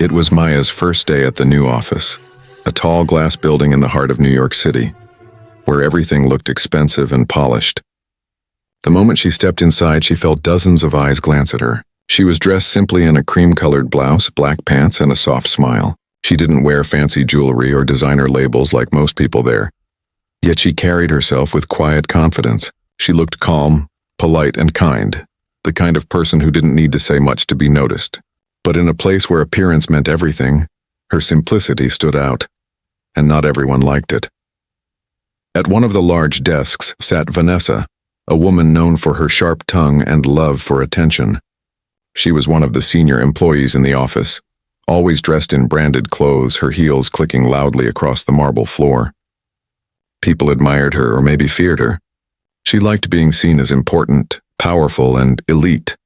It was Maya's first day at the new office, a tall glass building in the heart of New York City, where everything looked expensive and polished. The moment she stepped inside, she felt dozens of eyes glance at her. She was dressed simply in a cream-colored blouse, black pants, and a soft smile. She didn't wear fancy jewelry or designer labels like most people there. Yet she carried herself with quiet confidence. She looked calm, polite, and kind, the kind of person who didn't need to say much to be noticed. But in a place where appearance meant everything, her simplicity stood out, and not everyone liked it. At one of the large desks sat Vanessa, a woman known for her sharp tongue and love for attention. She was one of the senior employees in the office, always dressed in branded clothes, her heels clicking loudly across the marble floor. People admired her or maybe feared her. She liked being seen as important, powerful, and elite.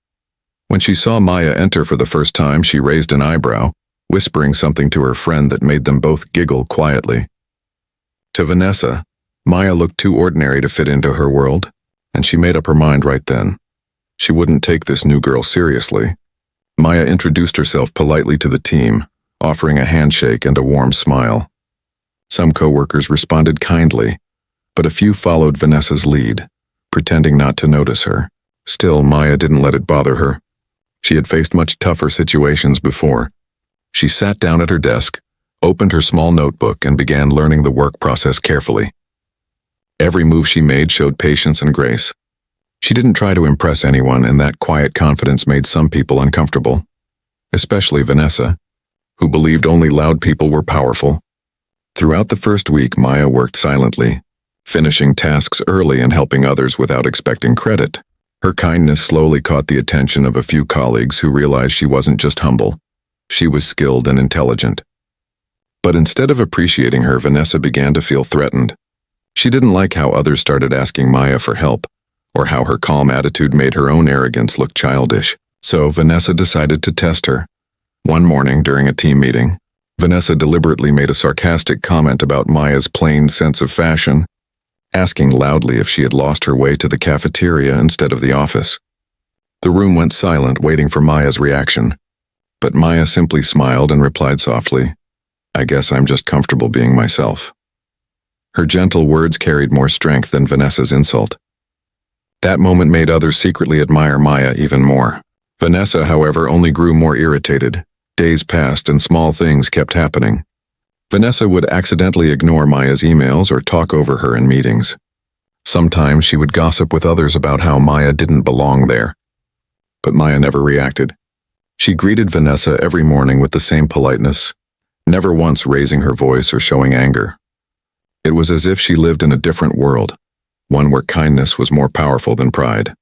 When she saw Maya enter for the first time, she raised an eyebrow, whispering something to her friend that made them both giggle quietly. To Vanessa, Maya looked too ordinary to fit into her world, and she made up her mind right then. She wouldn't take this new girl seriously. Maya introduced herself politely to the team, offering a handshake and a warm smile. Some coworkers responded kindly, but a few followed Vanessa's lead, pretending not to notice her. Still, Maya didn't let it bother her. She had faced much tougher situations before. She sat down at her desk, opened her small notebook, and began learning the work process carefully. Every move she made showed patience and grace. She didn't try to impress anyone, and that quiet confidence made some people uncomfortable, especially Vanessa, who believed only loud people were powerful. Throughout the first week, Maya worked silently, finishing tasks early and helping others without expecting credit. Her kindness slowly caught the attention of a few colleagues who realized she wasn't just humble. She was skilled and intelligent. But instead of appreciating her, Vanessa began to feel threatened. She didn't like how others started asking Maya for help, or how her calm attitude made her own arrogance look childish. So Vanessa decided to test her. One morning during a team meeting, Vanessa deliberately made a sarcastic comment about Maya's plain sense of fashion, asking loudly if she had lost her way to the cafeteria instead of the office. The room went silent, waiting for Maya's reaction. But Maya simply smiled and replied softly, "I guess I'm just comfortable being myself." Her gentle words carried more strength than Vanessa's insult. That moment made others secretly admire Maya even more. Vanessa, however, only grew more irritated. Days passed and small things kept happening. Vanessa would accidentally ignore Maya's emails or talk over her in meetings. Sometimes she would gossip with others about how Maya didn't belong there. But Maya never reacted. She greeted Vanessa every morning with the same politeness, never once raising her voice or showing anger. It was as if she lived in a different world, one where kindness was more powerful than pride.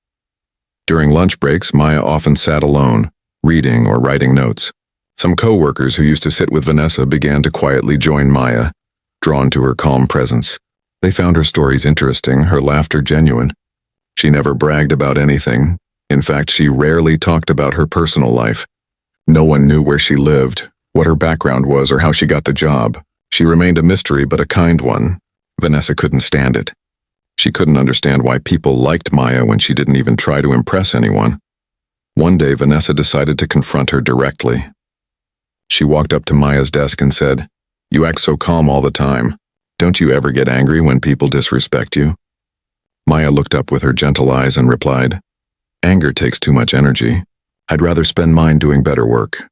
During lunch breaks, Maya often sat alone, reading or writing notes. Some coworkers who used to sit with Vanessa began to quietly join Maya, drawn to her calm presence. They found her stories interesting, her laughter genuine. She never bragged about anything. In fact, she rarely talked about her personal life. No one knew where she lived, what her background was, or how she got the job. She remained a mystery, but a kind one. Vanessa couldn't stand it. She couldn't understand why people liked Maya when she didn't even try to impress anyone. One day, Vanessa decided to confront her directly. She walked up to Maya's desk and said, "You act so calm all the time. Don't you ever get angry when people disrespect you?" Maya looked up with her gentle eyes and replied, "Anger takes too much energy. I'd rather spend mine doing better work."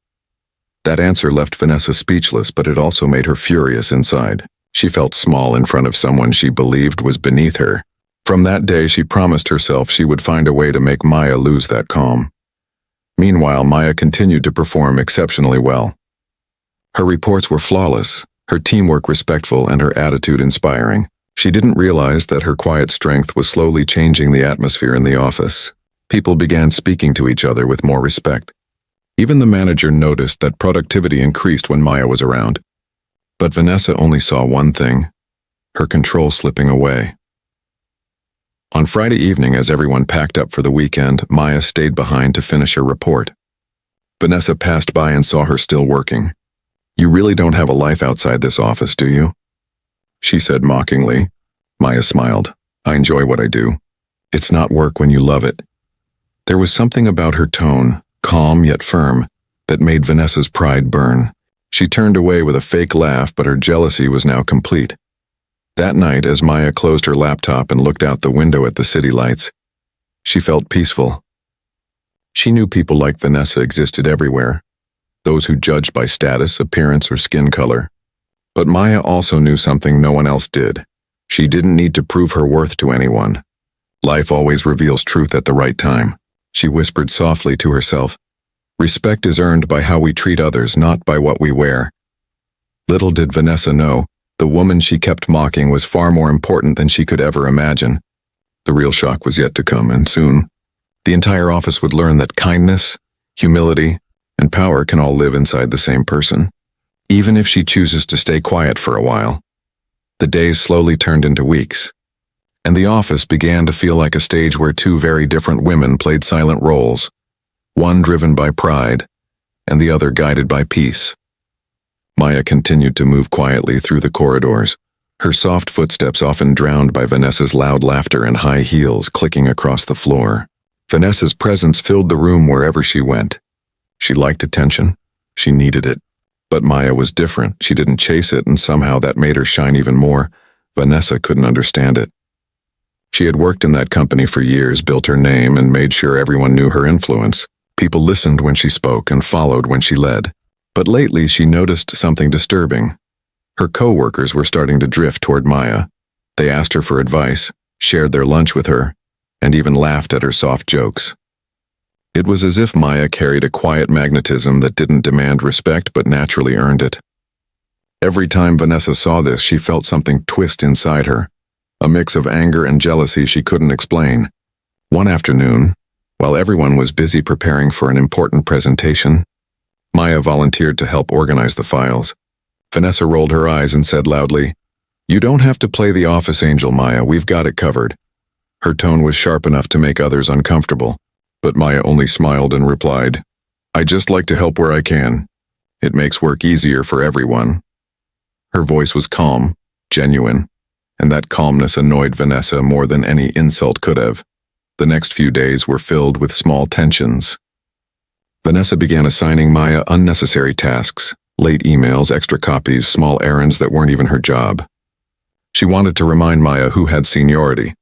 That answer left Vanessa speechless, but it also made her furious inside. She felt small in front of someone she believed was beneath her. From that day, she promised herself she would find a way to make Maya lose that calm. Meanwhile, Maya continued to perform exceptionally well. Her reports were flawless, her teamwork respectful, and her attitude inspiring. She didn't realize that her quiet strength was slowly changing the atmosphere in the office. People began speaking to each other with more respect. Even the manager noticed that productivity increased when Maya was around. But Vanessa only saw one thing: her control slipping away. On Friday evening, as everyone packed up for the weekend, Maya stayed behind to finish her report. Vanessa passed by and saw her still working. "You really don't have a life outside this office, do you?" she said mockingly. Maya smiled. "I enjoy what I do. It's not work when you love it." There was something about her tone, calm yet firm, that made Vanessa's pride burn. She turned away with a fake laugh, but her jealousy was now complete. That night, as Maya closed her laptop and looked out the window at the city lights, she felt peaceful. She knew people like Vanessa existed everywhere, those who judged by status, appearance, or skin color. But Maya also knew something no one else did. She didn't need to prove her worth to anyone. Life always reveals truth at the right time. She whispered softly to herself, "Respect is earned by how we treat others, not by what we wear." Little did Vanessa know, the woman she kept mocking was far more important than she could ever imagine. The real shock was yet to come, and soon, the entire office would learn that kindness, humility, and power can all live inside the same person, even if she chooses to stay quiet for a while. The days slowly turned into weeks, and the office began to feel like a stage where two very different women played silent roles, one driven by pride, and the other guided by peace. Maya continued to move quietly through the corridors, her soft footsteps often drowned by Vanessa's loud laughter and high heels clicking across the floor. Vanessa's presence filled the room wherever she went. She liked attention. She needed it. But Maya was different. She didn't chase it, and somehow that made her shine even more. Vanessa couldn't understand it. She had worked in that company for years, built her name, and made sure everyone knew her influence. People listened when she spoke and followed when she led. But lately she noticed something disturbing. Her coworkers were starting to drift toward Maya. They asked her for advice, shared their lunch with her, and even laughed at her soft jokes. It was as if Maya carried a quiet magnetism that didn't demand respect but naturally earned it. Every time Vanessa saw this, she felt something twist inside her, a mix of anger and jealousy she couldn't explain. One afternoon, while everyone was busy preparing for an important presentation, Maya volunteered to help organize the files. Vanessa rolled her eyes and said loudly, "You don't have to play the office angel, Maya. We've got it covered." Her tone was sharp enough to make others uncomfortable, but Maya only smiled and replied, "I just like to help where I can. It makes work easier for everyone." Her voice was calm, genuine, and that calmness annoyed Vanessa more than any insult could have. The next few days were filled with small tensions. Vanessa began assigning Maya unnecessary tasks, late emails, extra copies, small errands that weren't even her job. She wanted to remind Maya who had seniority,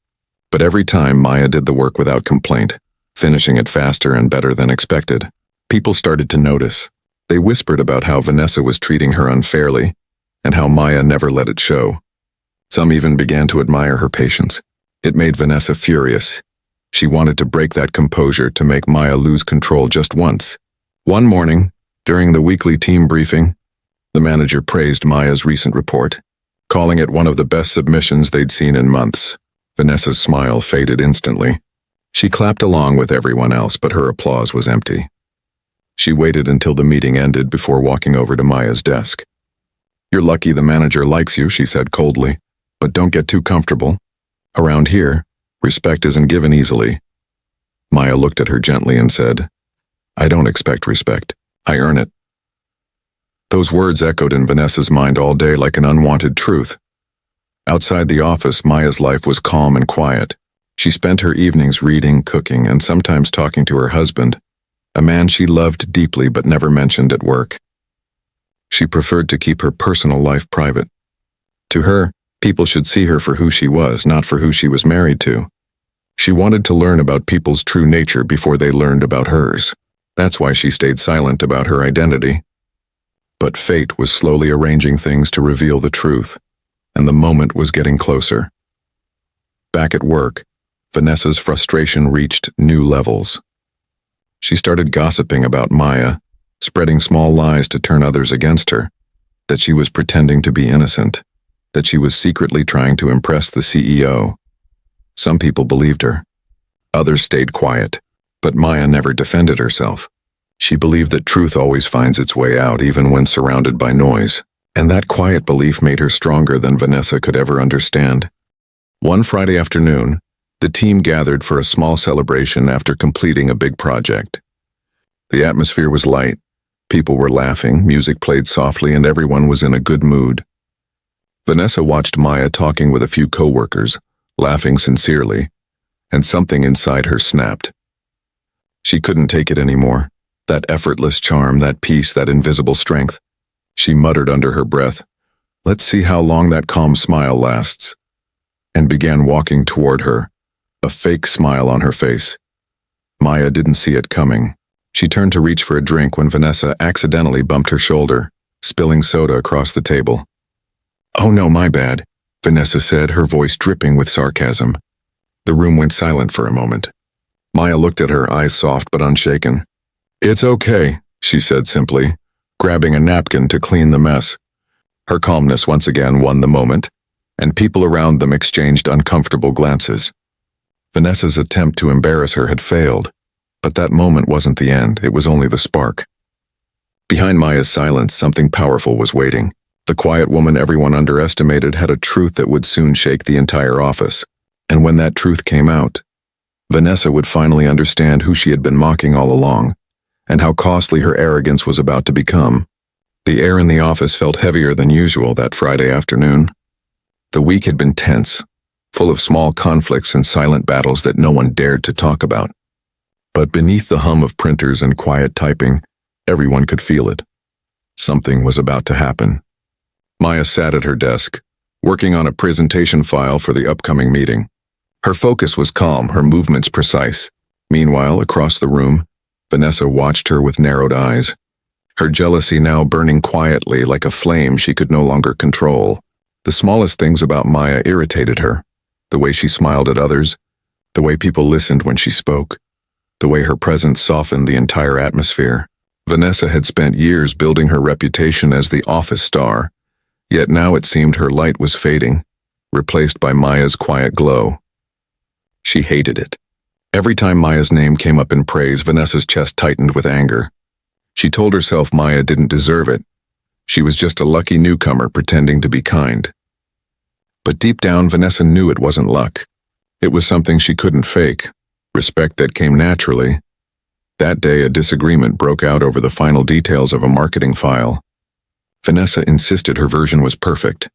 but every time Maya did the work without complaint, finishing it faster and better than expected. People started to notice. They whispered about how Vanessa was treating her unfairly, and how Maya never let it show. Some even began to admire her patience. It made Vanessa furious. She wanted to break that composure, to make Maya lose control just once. One morning, during the weekly team briefing, the manager praised Maya's recent report, calling it one of the best submissions they'd seen in months. Vanessa's smile faded instantly. She clapped along with everyone else, but her applause was empty. She waited until the meeting ended before walking over to Maya's desk. "You're lucky the manager likes you," she said coldly, "but don't get too comfortable. Around here, respect isn't given easily." Maya looked at her gently and said, "I don't expect respect. I earn it." Those words echoed in Vanessa's mind all day like an unwanted truth. Outside the office, Maya's life was calm and quiet. She spent her evenings reading, cooking, and sometimes talking to her husband, a man she loved deeply but never mentioned at work. She preferred to keep her personal life private. To her, people should see her for who she was, not for who she was married to. She wanted to learn about people's true nature before they learned about hers. That's why she stayed silent about her identity. But fate was slowly arranging things to reveal the truth, and the moment was getting closer. Back at work, Vanessa's frustration reached new levels. She started gossiping about Maya, spreading small lies to turn others against her, that she was pretending to be innocent, that she was secretly trying to impress the CEO. Some people believed her. Others stayed quiet, but Maya never defended herself. She believed that truth always finds its way out, even when surrounded by noise, and that quiet belief made her stronger than Vanessa could ever understand. One Friday afternoon, the team gathered for a small celebration after completing a big project. The atmosphere was light. People were laughing, music played softly, and everyone was in a good mood. Vanessa watched Maya talking with a few coworkers, laughing sincerely, and something inside her snapped. She couldn't take it anymore. That effortless charm, that peace, that invisible strength. She muttered under her breath, "Let's see how long that calm smile lasts," and began walking toward her, a fake smile on her face. Maya didn't see it coming. She turned to reach for a drink when Vanessa accidentally bumped her shoulder, spilling soda across the table. "Oh no, my bad," Vanessa said, her voice dripping with sarcasm. The room went silent for a moment. Maya looked at her, eyes soft but unshaken. "It's okay," she said simply, grabbing a napkin to clean the mess. Her calmness once again won the moment, and people around them exchanged uncomfortable glances. Vanessa's attempt to embarrass her had failed, but that moment wasn't the end, it was only the spark. Behind Maya's silence, something powerful was waiting. The quiet woman everyone underestimated had a truth that would soon shake the entire office. And when that truth came out, Vanessa would finally understand who she had been mocking all along, and how costly her arrogance was about to become. The air in the office felt heavier than usual that Friday afternoon. The week had been tense, full of small conflicts and silent battles that no one dared to talk about. But beneath the hum of printers and quiet typing, everyone could feel it. Something was about to happen. Maya sat at her desk, working on a presentation file for the upcoming meeting. Her focus was calm, her movements precise. Meanwhile, across the room, Vanessa watched her with narrowed eyes, her jealousy now burning quietly like a flame she could no longer control. The smallest things about Maya irritated her. The way she smiled at others, the way people listened when she spoke, the way her presence softened the entire atmosphere. Vanessa had spent years building her reputation as the office star, yet now it seemed her light was fading, replaced by Maya's quiet glow. She hated it. Every time Maya's name came up in praise, Vanessa's chest tightened with anger. She told herself Maya didn't deserve it. She was just a lucky newcomer pretending to be kind. But deep down, Vanessa knew it wasn't luck. It was something she couldn't fake, respect that came naturally. That day, a disagreement broke out over the final details of a marketing file. Vanessa insisted her version was perfect,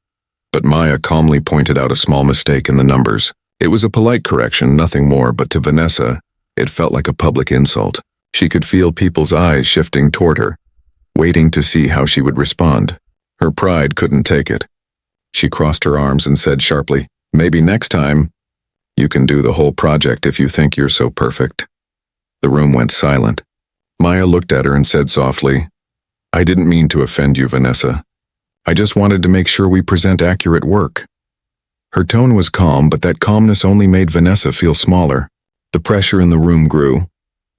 but Maya calmly pointed out a small mistake in the numbers. It was a polite correction, nothing more, but to Vanessa, it felt like a public insult. She could feel people's eyes shifting toward her, waiting to see how she would respond. Her pride couldn't take it. She crossed her arms and said sharply, "Maybe next time, you can do the whole project if you think you're so perfect." The room went silent. Maya looked at her and said softly, "I didn't mean to offend you, Vanessa. I just wanted to make sure we present accurate work." Her tone was calm, but that calmness only made Vanessa feel smaller. The pressure in the room grew.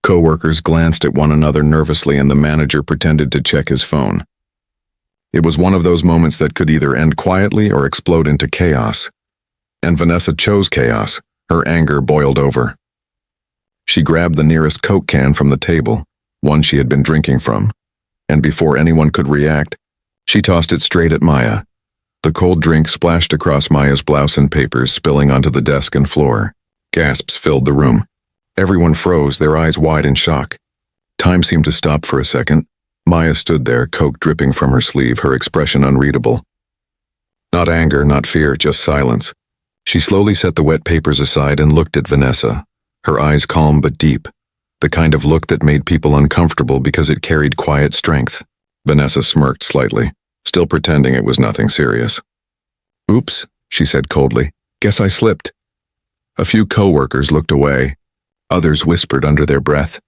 Coworkers glanced at one another nervously and the manager pretended to check his phone. It was one of those moments that could either end quietly or explode into chaos. And Vanessa chose chaos. Her anger boiled over. She grabbed the nearest Coke can from the table, one she had been drinking from, and before anyone could react, she tossed it straight at Maya. The cold drink splashed across Maya's blouse and papers, spilling onto the desk and floor. Gasps filled the room. Everyone froze, their eyes wide in shock. Time seemed to stop for a second. Maya stood there, Coke dripping from her sleeve, her expression unreadable. Not anger, not fear, just silence. She slowly set the wet papers aside and looked at Vanessa, her eyes calm but deep, the kind of look that made people uncomfortable because it carried quiet strength. Vanessa smirked slightly, still pretending it was nothing serious. "Oops," she said coldly. "Guess I slipped." A few coworkers looked away. Others whispered under their breath.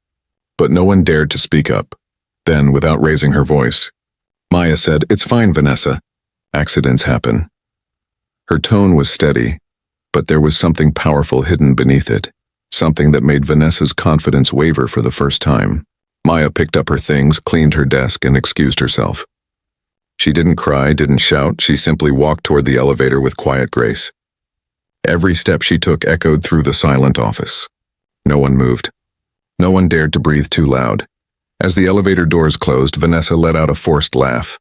But no one dared to speak up. Then, without raising her voice, Maya said, "It's fine, Vanessa. Accidents happen." Her tone was steady, but there was something powerful hidden beneath it, something that made Vanessa's confidence waver for the first time. Maya picked up her things, cleaned her desk, and excused herself. She didn't cry, didn't shout, she simply walked toward the elevator with quiet grace. Every step she took echoed through the silent office. No one moved. No one dared to breathe too loud. As the elevator doors closed, Vanessa let out a forced laugh.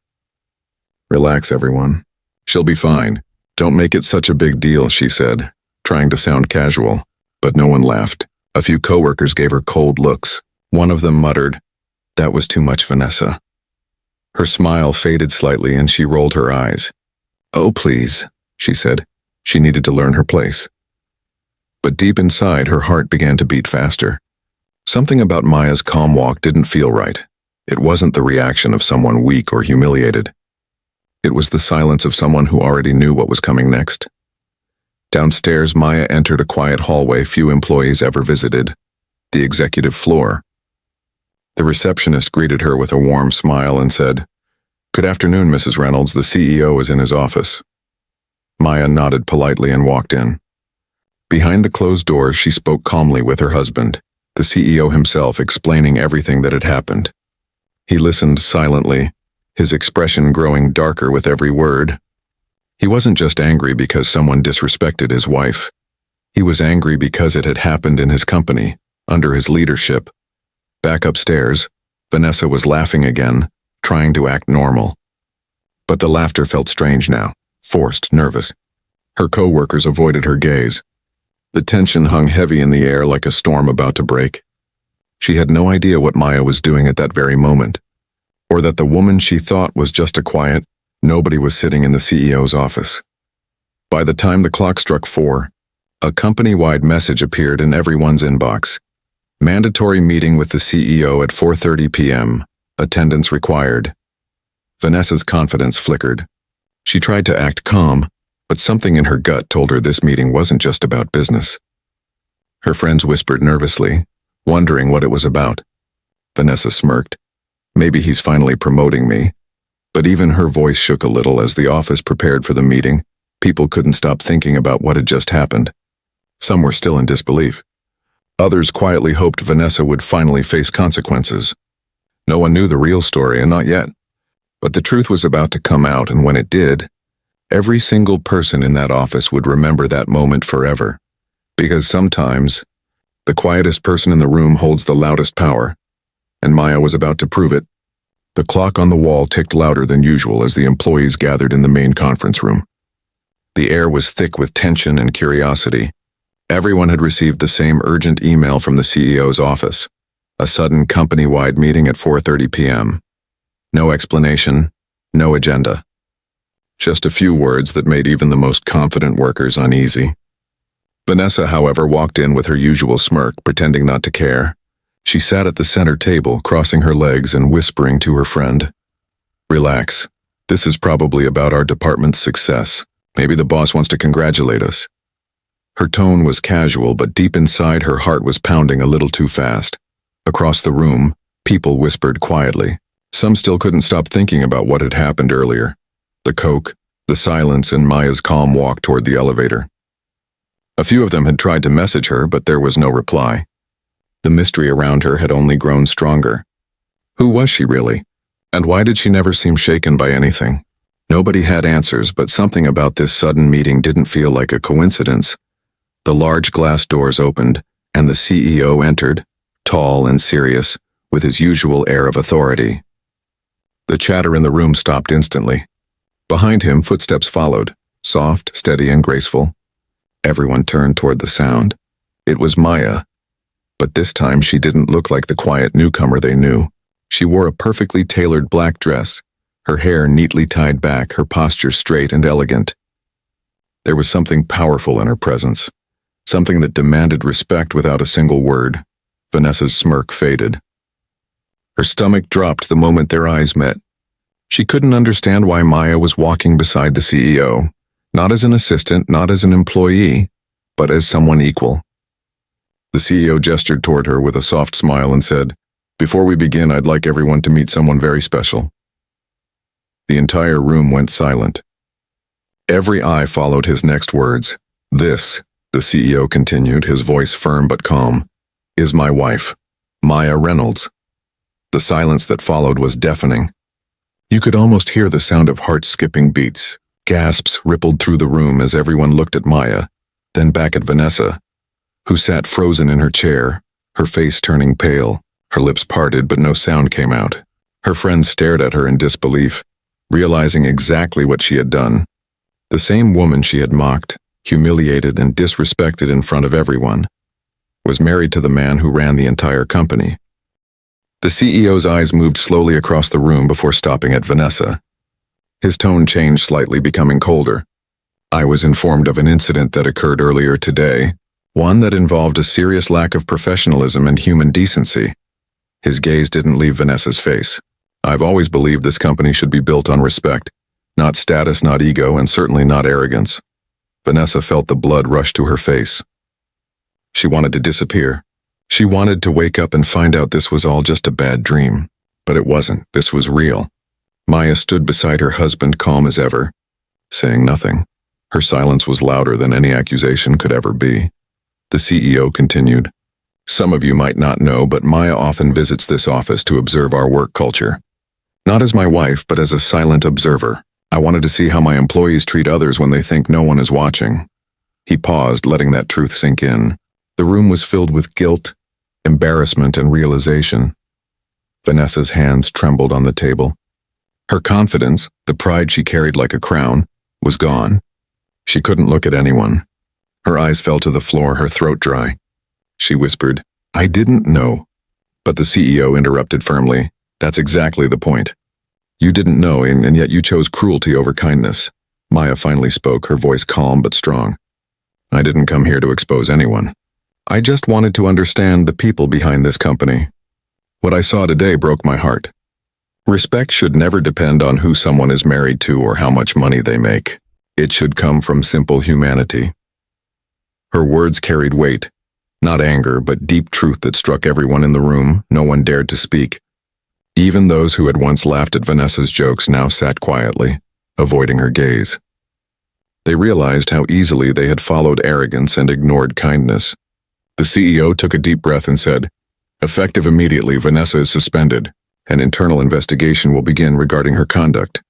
"Relax, everyone. She'll be fine. Don't make it such a big deal," she said, trying to sound casual. But no one laughed. A few coworkers gave her cold looks. One of them muttered, "That was too much, Vanessa." Her smile faded slightly and she rolled her eyes. "Oh, please," she said. She needed to learn her place. But deep inside, her heart began to beat faster. Something about Maya's calm walk didn't feel right. It wasn't the reaction of someone weak or humiliated. It was the silence of someone who already knew what was coming next. Downstairs, Maya entered a quiet hallway few employees ever visited, the executive floor. The receptionist greeted her with a warm smile and said, "Good afternoon, Mrs. Reynolds. The CEO is in his office." Maya nodded politely and walked in. Behind the closed doors, she spoke calmly with her husband, the CEO himself, explaining everything that had happened. He listened silently, his expression growing darker with every word. He wasn't just angry because someone disrespected his wife. He was angry because it had happened in his company, under his leadership. Back upstairs, Vanessa was laughing again, trying to act normal. But the laughter felt strange now, forced, nervous. Her coworkers avoided her gaze. The tension hung heavy in the air like a storm about to break. She had no idea what Maya was doing at that very moment, or that the woman she thought was just a quiet, nobody was sitting in the CEO's office. By the time the clock struck 4, a company-wide message appeared in everyone's inbox. Mandatory meeting with the CEO at 4:30 p.m. Attendance required. Vanessa's confidence flickered. She tried to act calm, but something in her gut told her this meeting wasn't just about business. Her friends whispered nervously, wondering what it was about. Vanessa smirked. Maybe he's finally promoting me. But even her voice shook a little as the office prepared for the meeting. People couldn't stop thinking about what had just happened. Some were still in disbelief. Others quietly hoped Vanessa would finally face consequences. No one knew the real story, and not yet. But the truth was about to come out, and when it did, every single person in that office would remember that moment forever. Because sometimes, the quietest person in the room holds the loudest power, and Maya was about to prove it. The clock on the wall ticked louder than usual as the employees gathered in the main conference room. The air was thick with tension and curiosity. Everyone had received the same urgent email from the CEO's office. A sudden company-wide meeting at 4:30 p.m. No explanation, no agenda. Just a few words that made even the most confident workers uneasy. Vanessa, however, walked in with her usual smirk, pretending not to care. She sat at the center table, crossing her legs and whispering to her friend, "Relax. This is probably about our department's success. Maybe the boss wants to congratulate us." Her tone was casual, but deep inside her heart was pounding a little too fast. Across the room, people whispered quietly. Some still couldn't stop thinking about what had happened earlier. The Coke, the silence, and Maya's calm walk toward the elevator. A few of them had tried to message her, but there was no reply. The mystery around her had only grown stronger. Who was she really? And why did she never seem shaken by anything? Nobody had answers, but something about this sudden meeting didn't feel like a coincidence. The large glass doors opened, and the CEO entered, tall and serious, with his usual air of authority. The chatter in the room stopped instantly. Behind him, footsteps followed, soft, steady, and graceful. Everyone turned toward the sound. It was Maya. But this time she didn't look like the quiet newcomer they knew. She wore a perfectly tailored black dress, her hair neatly tied back, her posture straight and elegant. There was something powerful in her presence. Something that demanded respect without a single word. Vanessa's smirk faded. Her stomach dropped the moment their eyes met. She couldn't understand why Maya was walking beside the CEO, not as an assistant, not as an employee, but as someone equal. The CEO gestured toward her with a soft smile and said, "Before we begin, I'd like everyone to meet someone very special." The entire room went silent. Every eye followed his next words. "This," the CEO continued, his voice firm but calm, "is my wife, Maya Reynolds." The silence that followed was deafening. You could almost hear the sound of heart-skipping beats. Gasps rippled through the room as everyone looked at Maya, then back at Vanessa, who sat frozen in her chair, her face turning pale, her lips parted but no sound came out. Her friends stared at her in disbelief, realizing exactly what she had done. The same woman she had mocked, humiliated, and disrespected in front of everyone, was married to the man who ran the entire company. The CEO's eyes moved slowly across the room before stopping at Vanessa. His tone changed slightly, becoming colder. "I was informed of an incident that occurred earlier today. one that involved a serious lack of professionalism and human decency. His gaze didn't leave Vanessa's face. I've always believed this company should be built on respect, not status, not ego, and certainly not arrogance. Vanessa felt the blood rush to her face. She wanted to disappear. She wanted to wake up and find out this was all just a bad dream. But it wasn't. This was real. Maya stood beside her husband, calm as ever, saying nothing. Her silence was louder than any accusation could ever be. The CEO continued. Some of you might not know, but Maya often visits this office to observe our work culture. Not as my wife, but as a silent observer. I wanted to see how my employees treat others when they think no one is watching. He paused, letting that truth sink in. The room was filled with guilt, embarrassment, and realization. Vanessa's hands trembled on the table. Her confidence, the pride she carried like a crown, was gone. She couldn't look at anyone. Her eyes fell to the floor, her throat dry. She whispered, "I didn't know." But the CEO interrupted firmly. "That's exactly the point. You didn't know, and yet you chose cruelty over kindness." Maya finally spoke, her voice calm but strong. "I didn't come here to expose anyone. I just wanted to understand the people behind this company. What I saw today broke my heart. Respect should never depend on who someone is married to or how much money they make. It should come from simple humanity." Her words carried weight, not anger, but deep truth that struck everyone in the room. No one dared to speak. Even those who had once laughed at Vanessa's jokes now sat quietly, avoiding her gaze. They realized how easily they had followed arrogance and ignored kindness. The CEO took a deep breath and said, "Effective immediately, Vanessa is suspended. An internal investigation will begin regarding her conduct.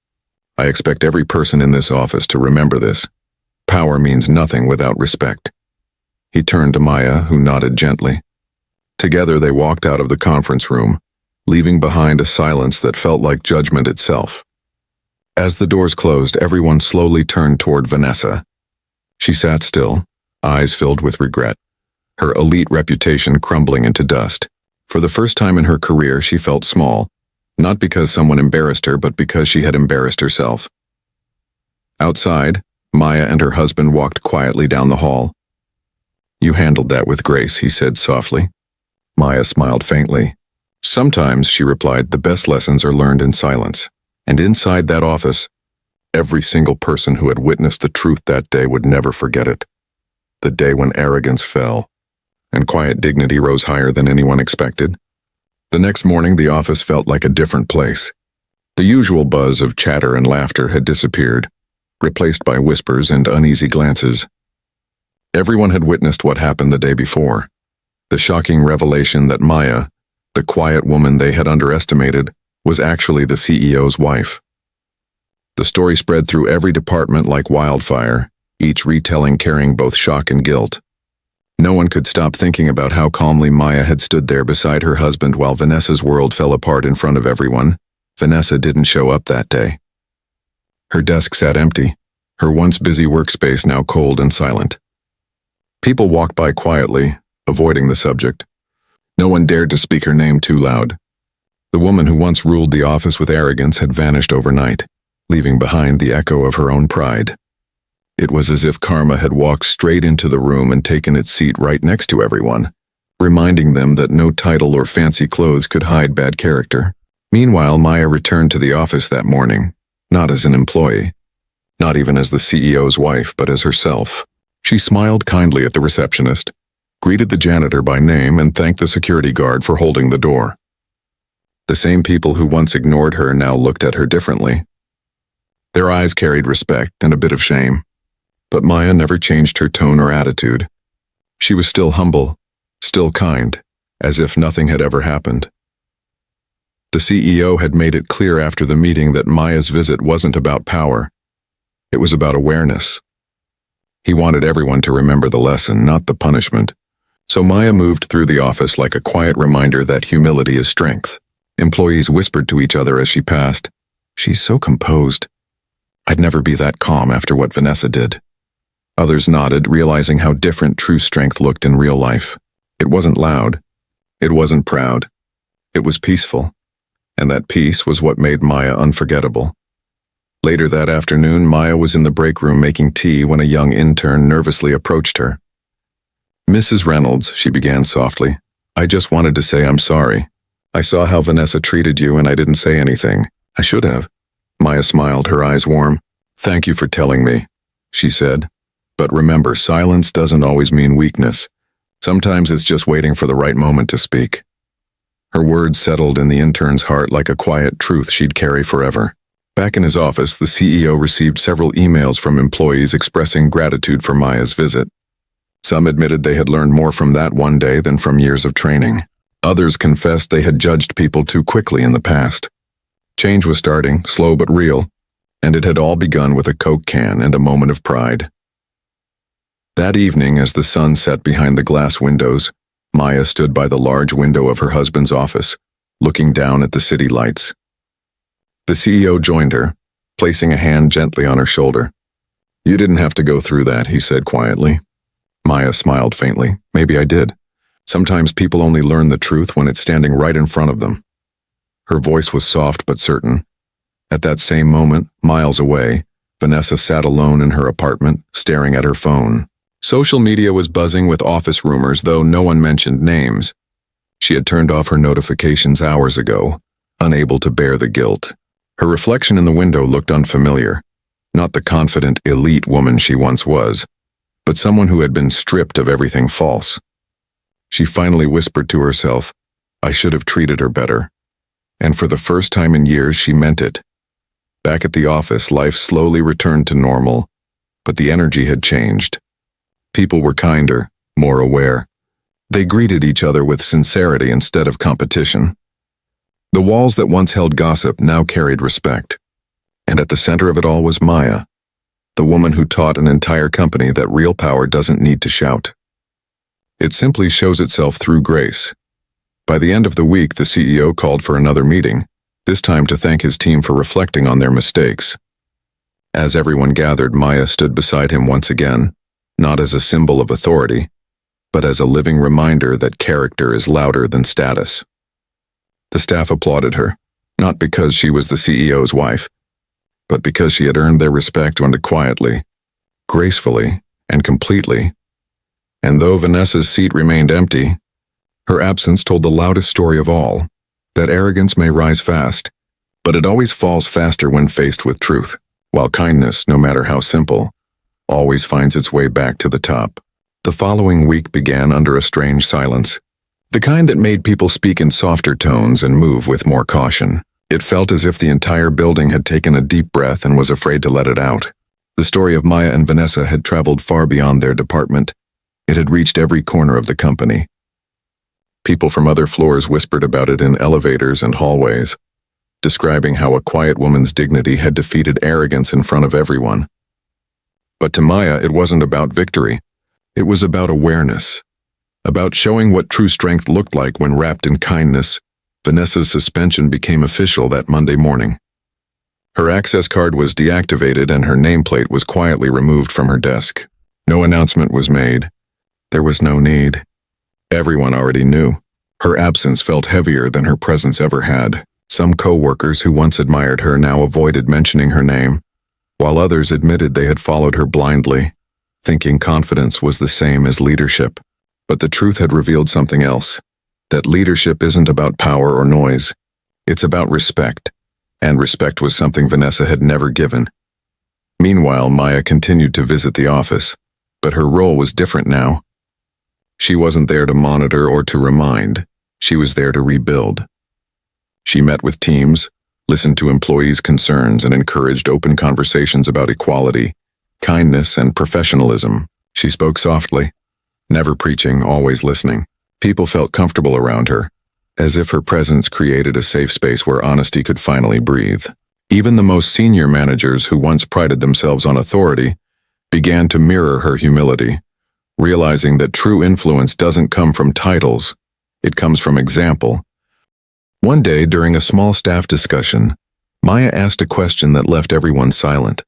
I expect every person in this office to remember this. Power means nothing without respect." He turned to Maya, who nodded gently. Together they walked out of the conference room, leaving behind a silence that felt like judgment itself. As the doors closed, everyone slowly turned toward Vanessa. She sat still, eyes filled with regret, her elite reputation crumbling into dust. For the first time in her career, she felt small, not because someone embarrassed her, but because she had embarrassed herself. Outside, Maya and her husband walked quietly down the hall. "You handled that with grace," he said softly. Maya smiled faintly. "Sometimes," she replied, "the best lessons are learned in silence." And inside that office, every single person who had witnessed the truth that day would never forget it. The day when arrogance fell, and quiet dignity rose higher than anyone expected. The next morning, the office felt like a different place. The usual buzz of chatter and laughter had disappeared, replaced by whispers and uneasy glances. Everyone had witnessed what happened the day before. The shocking revelation that Maya, the quiet woman they had underestimated, was actually the CEO's wife. The story spread through every department like wildfire, each retelling carrying both shock and guilt. No one could stop thinking about how calmly Maya had stood there beside her husband while Vanessa's world fell apart in front of everyone. Vanessa didn't show up that day. Her desk sat empty, her once busy workspace now cold and silent. People walked by quietly, avoiding the subject. No one dared to speak her name too loud. The woman who once ruled the office with arrogance had vanished overnight, leaving behind the echo of her own pride. It was as if karma had walked straight into the room and taken its seat right next to everyone, reminding them that no title or fancy clothes could hide bad character. Meanwhile, Maya returned to the office that morning, not as an employee, not even as the CEO's wife, but as herself. She smiled kindly at the receptionist, greeted the janitor by name, and thanked the security guard for holding the door. The same people who once ignored her now looked at her differently. Their eyes carried respect and a bit of shame. But Maya never changed her tone or attitude. She was still humble, still kind, as if nothing had ever happened. The CEO had made it clear after the meeting that Maya's visit wasn't about power. It was about awareness. He wanted everyone to remember the lesson, not the punishment. So Maya moved through the office like a quiet reminder that humility is strength. Employees whispered to each other as she passed, "She's so composed. I'd never be that calm after what Vanessa did." Others nodded, realizing how different true strength looked in real life. It wasn't loud. It wasn't proud. It was peaceful. And that peace was what made Maya unforgettable. Later that afternoon, Maya was in the break room making tea when a young intern nervously approached her. "Mrs. Reynolds," she began softly, "I just wanted to say I'm sorry. I saw how Vanessa treated you and I didn't say anything. I should have." Maya smiled, her eyes warm. "Thank you for telling me," she said. "But remember, silence doesn't always mean weakness. Sometimes it's just waiting for the right moment to speak." Her words settled in the intern's heart like a quiet truth she'd carry forever. Back in his office, the CEO received several emails from employees expressing gratitude for Maya's visit. Some admitted they had learned more from that one day than from years of training. Others confessed they had judged people too quickly in the past. Change was starting, slow but real, and it had all begun with a Coke can and a moment of pride. That evening, as the sun set behind the glass windows, Maya stood by the large window of her husband's office, looking down at the city lights. The CEO joined her, placing a hand gently on her shoulder. "You didn't have to go through that," he said quietly. Maya smiled faintly. "Maybe I did. Sometimes people only learn the truth when it's standing right in front of them." Her voice was soft but certain. At that same moment, miles away, Vanessa sat alone in her apartment, staring at her phone. Social media was buzzing with office rumors, though no one mentioned names. She had turned off her notifications hours ago, unable to bear the guilt. Her reflection in the window looked unfamiliar. Not the confident, elite woman she once was, but someone who had been stripped of everything false. She finally whispered to herself, "I should have treated her better." And for the first time in years, she meant it. Back at the office, life slowly returned to normal, but the energy had changed. People were kinder, more aware. They greeted each other with sincerity instead of competition. The walls that once held gossip now carried respect. And at the center of it all was Maya, the woman who taught an entire company that real power doesn't need to shout. It simply shows itself through grace. By the end of the week, the CEO called for another meeting, this time to thank his team for reflecting on their mistakes. As everyone gathered, Maya stood beside him once again, not as a symbol of authority, but as a living reminder that character is louder than status. The staff applauded her, not because she was the CEO's wife, but because she had earned their respect quietly, gracefully, and completely. And though Vanessa's seat remained empty, her absence told the loudest story of all, that arrogance may rise fast, but it always falls faster when faced with truth, while kindness, no matter how simple, always finds its way back to the top. The following week began under a strange silence, the kind that made people speak in softer tones and move with more caution. It felt as if the entire building had taken a deep breath and was afraid to let it out. The story of Maya and Vanessa had traveled far beyond their department. It had reached every corner of the company. People from other floors whispered about it in elevators and hallways, describing how a quiet woman's dignity had defeated arrogance in front of everyone. But to Maya, it wasn't about victory. It was about awareness, about showing what true strength looked like when wrapped in kindness. Vanessa's suspension became official that Monday morning. Her access card was deactivated and her nameplate was quietly removed from her desk. No announcement was made. There was no need. Everyone already knew. Her absence felt heavier than her presence ever had. Some coworkers who once admired her now avoided mentioning her name, while others admitted they had followed her blindly, thinking confidence was the same as leadership. But the truth had revealed something else, that leadership isn't about power or noise. It's about respect, and respect was something Vanessa had never given. Meanwhile, Maya continued to visit the office, but her role was different now. She wasn't there to monitor or to remind. She was there to rebuild. She met with teams, listened to employees' concerns, and encouraged open conversations about equality, kindness, and professionalism. She spoke softly, never preaching, always listening. People felt comfortable around her, as if her presence created a safe space where honesty could finally breathe. Even the most senior managers who once prided themselves on authority began to mirror her humility, realizing that true influence doesn't come from titles, it comes from example. One day, during a small staff discussion, Maya asked a question that left everyone silent.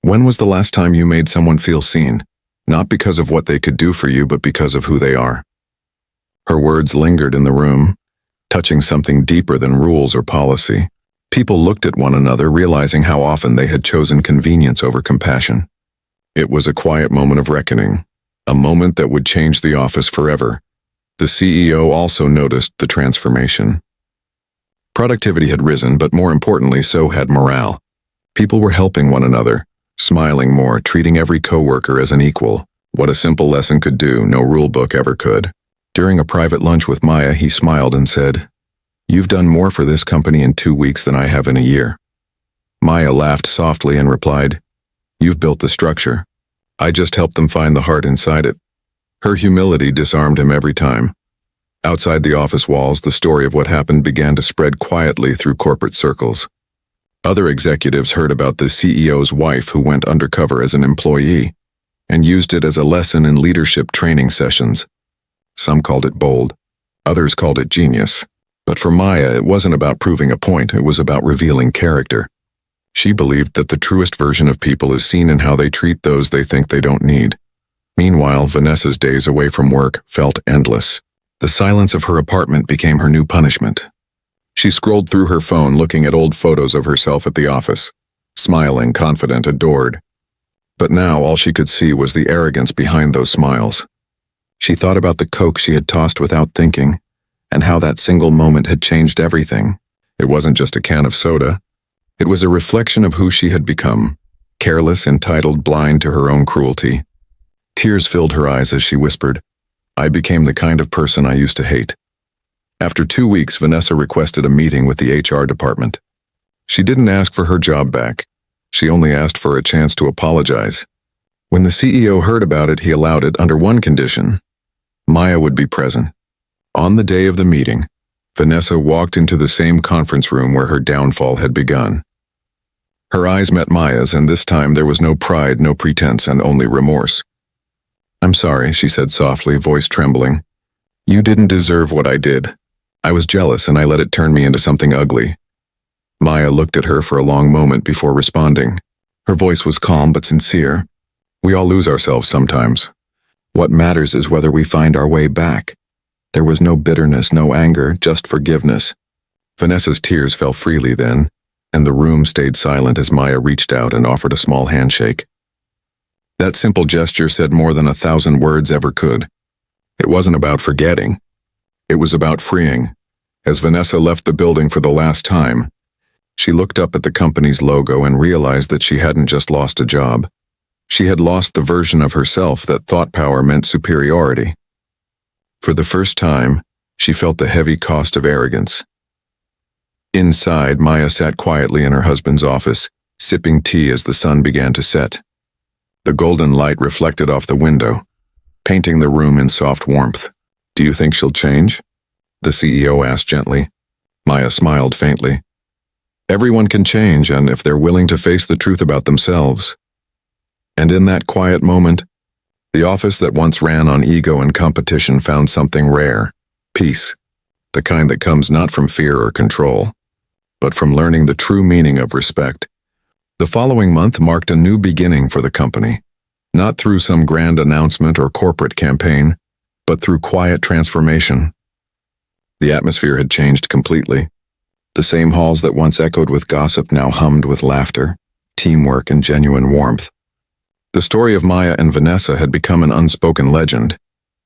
When was the last time you made someone feel seen, not because of what they could do for you, but because of who they are? Her words lingered in the room, touching something deeper than rules or policy. People looked at one another, realizing how often they had chosen convenience over compassion. It was a quiet moment of reckoning, A moment that would change the office forever. The CEO also noticed the transformation. Productivity had risen, but more importantly, so had morale. People were helping one another, smiling more, treating every coworker as an equal. What a simple lesson could do, no rule book ever could. During a private lunch with Maya, he smiled and said, "You've done more for this company in 2 weeks than I have in a year." Maya laughed softly and replied, "You've built the structure. I just helped them find the heart inside it." Her humility disarmed him every time. Outside the office walls, the story of what happened began to spread quietly through corporate circles. Other executives heard about the CEO's wife who went undercover as an employee and used it as a lesson in leadership training sessions. Some called it bold, others called it genius. But for Maya, it wasn't about proving a point, it was about revealing character. She believed that the truest version of people is seen in how they treat those they think they don't need. Meanwhile, Vanessa's days away from work felt endless. The silence of her apartment became her new punishment. She scrolled through her phone looking at old photos of herself at the office, smiling, confident, adored. But now all she could see was the arrogance behind those smiles. She thought about the Coke she had tossed without thinking, and how that single moment had changed everything. It wasn't just a can of soda. It was a reflection of who she had become, careless, entitled, blind to her own cruelty. Tears filled her eyes as she whispered, "I became the kind of person I used to hate." After 2 weeks, Vanessa requested a meeting with the HR department. She didn't ask for her job back. She only asked for a chance to apologize. When the CEO heard about it, he allowed it under one condition. Maya would be present. On the day of the meeting, Vanessa walked into the same conference room where her downfall had begun. Her eyes met Maya's, and this time there was no pride, no pretense, and only remorse. "I'm sorry," she said softly, voice trembling. "You didn't deserve what I did. I was jealous and I let it turn me into something ugly." Maya looked at her for a long moment before responding. Her voice was calm but sincere. "We all lose ourselves sometimes. What matters is whether we find our way back." There was no bitterness, no anger, just forgiveness. Vanessa's tears fell freely then, and the room stayed silent as Maya reached out and offered a small handshake. That simple gesture said more than 1,000 words ever could. It wasn't about forgetting. It was about freeing. As Vanessa left the building for the last time, she looked up at the company's logo and realized that she hadn't just lost a job. She had lost the version of herself that thought power meant superiority. For the first time, she felt the heavy cost of arrogance. Inside, Maya sat quietly in her husband's office, sipping tea as the sun began to set. The golden light reflected off the window, painting the room in soft warmth. "Do you think she'll change?" the CEO asked gently. Maya smiled faintly. "Everyone can change, and if they're willing to face the truth about themselves." And in that quiet moment, the office that once ran on ego and competition found something rare: peace, the kind that comes not from fear or control, but from learning the true meaning of respect. The following month marked a new beginning for the company, not through some grand announcement or corporate campaign, but through quiet transformation. The atmosphere had changed completely. The same halls that once echoed with gossip now hummed with laughter, teamwork, and genuine warmth. The story of Maya and Vanessa had become an unspoken legend,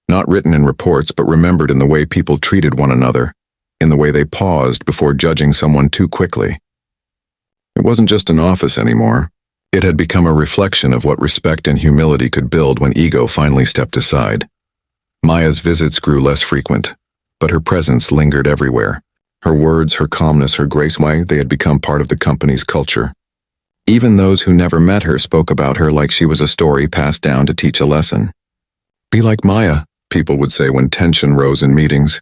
not written in reports but remembered in the way people treated one another, in the way they paused before judging someone too quickly. It wasn't just an office anymore. It had become a reflection of what respect and humility could build when ego finally stepped aside. Maya's visits grew less frequent, but her presence lingered everywhere. Her words, her calmness, her grace, they had become part of the company's culture. Even those who never met her spoke about her like she was a story passed down to teach a lesson. "Be like Maya," people would say when tension rose in meetings.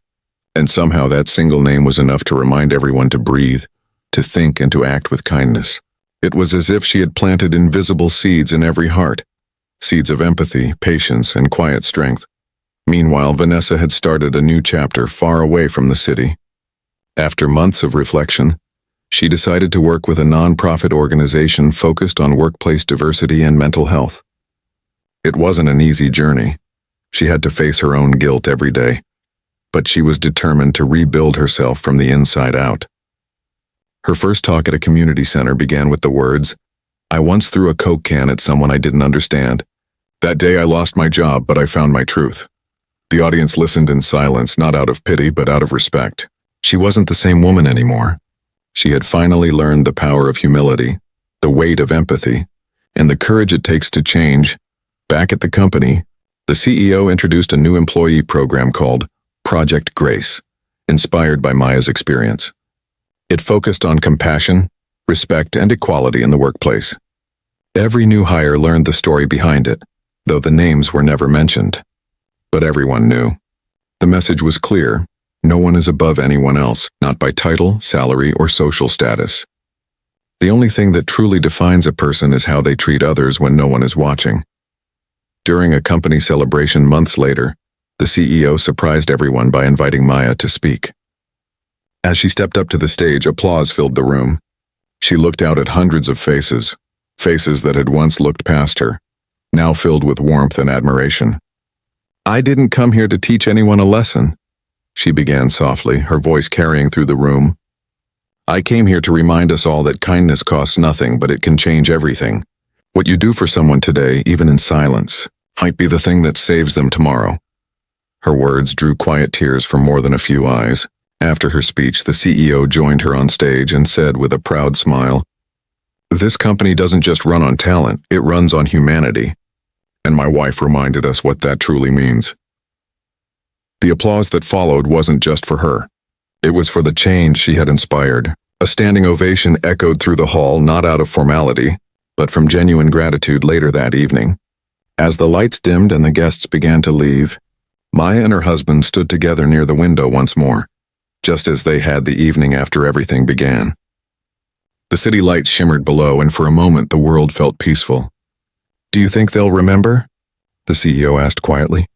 And somehow that single name was enough to remind everyone to breathe, to think, and to act with kindness. It was as if she had planted invisible seeds in every heart, seeds of empathy, patience, and quiet strength. Meanwhile, Vanessa had started a new chapter far away from the city. After months of reflection, she decided to work with a non-profit organization focused on workplace diversity and mental health. It wasn't an easy journey. She had to face her own guilt every day, but she was determined to rebuild herself from the inside out. Her first talk at a community center began with the words, "I once threw a Coke can at someone I didn't understand. That day I lost my job, but I found my truth. The audience listened in silence, not out of pity, but out of respect. She wasn't the same woman anymore. She had finally learned the power of humility, the weight of empathy, and the courage it takes to change. Back at the company, the CEO introduced a new employee program called Project Grace, inspired by Maya's experience. It focused on compassion, respect, and equality in the workplace. Every new hire learned the story behind it, though the names were never mentioned. But everyone knew. The message was clear: no one is above anyone else, not by title, salary, or social status. The only thing that truly defines a person is how they treat others when no one is watching. During a company celebration months later, the CEO surprised everyone by inviting Maya to speak. As she stepped up to the stage, applause filled the room. She looked out at hundreds of faces, faces that had once looked past her, now filled with warmth and admiration. "I didn't come here to teach anyone a lesson," she began softly, her voice carrying through the room. "I came here to remind us all that kindness costs nothing, but it can change everything. What you do for someone today, even in silence, might be the thing that saves them tomorrow." Her words drew quiet tears from more than a few eyes. After her speech, the CEO joined her on stage and said with a proud smile, "This company doesn't just run on talent, it runs on humanity." And my wife reminded us what that truly means. The applause that followed wasn't just for her. It was for the change she had inspired. A standing ovation echoed through the hall, not out of formality, but from genuine gratitude later that evening. As the lights dimmed and the guests began to leave, Maya and her husband stood together near the window once more, just as they had the evening after everything began. The city lights shimmered below, and for a moment the world felt peaceful. "Do you think they'll remember?" the CEO asked quietly.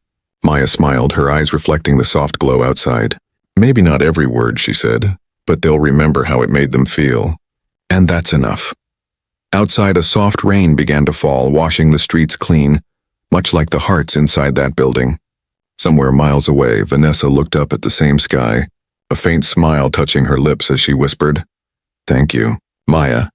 Maya smiled, her eyes reflecting the soft glow outside. "Maybe not every word," she said, "but they'll remember how it made them feel. And that's enough." Outside, a soft rain began to fall, washing the streets clean, much like the hearts inside that building. Somewhere miles away, Vanessa looked up at the same sky, a faint smile touching her lips as she whispered, "Thank you, Maya,"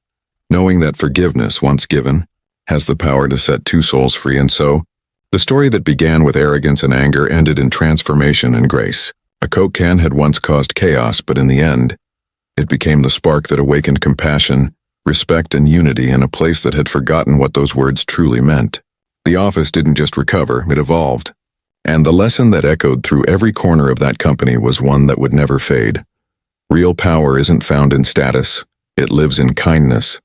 knowing that forgiveness, once given, has the power to set two souls free. And so, the story that began with arrogance and anger ended in transformation and grace. A Coke can had once caused chaos, but in the end, it became the spark that awakened compassion, respect, and unity in a place that had forgotten what those words truly meant. The office didn't just recover, it evolved. And the lesson that echoed through every corner of that company was one that would never fade. Real power isn't found in status, it lives in kindness,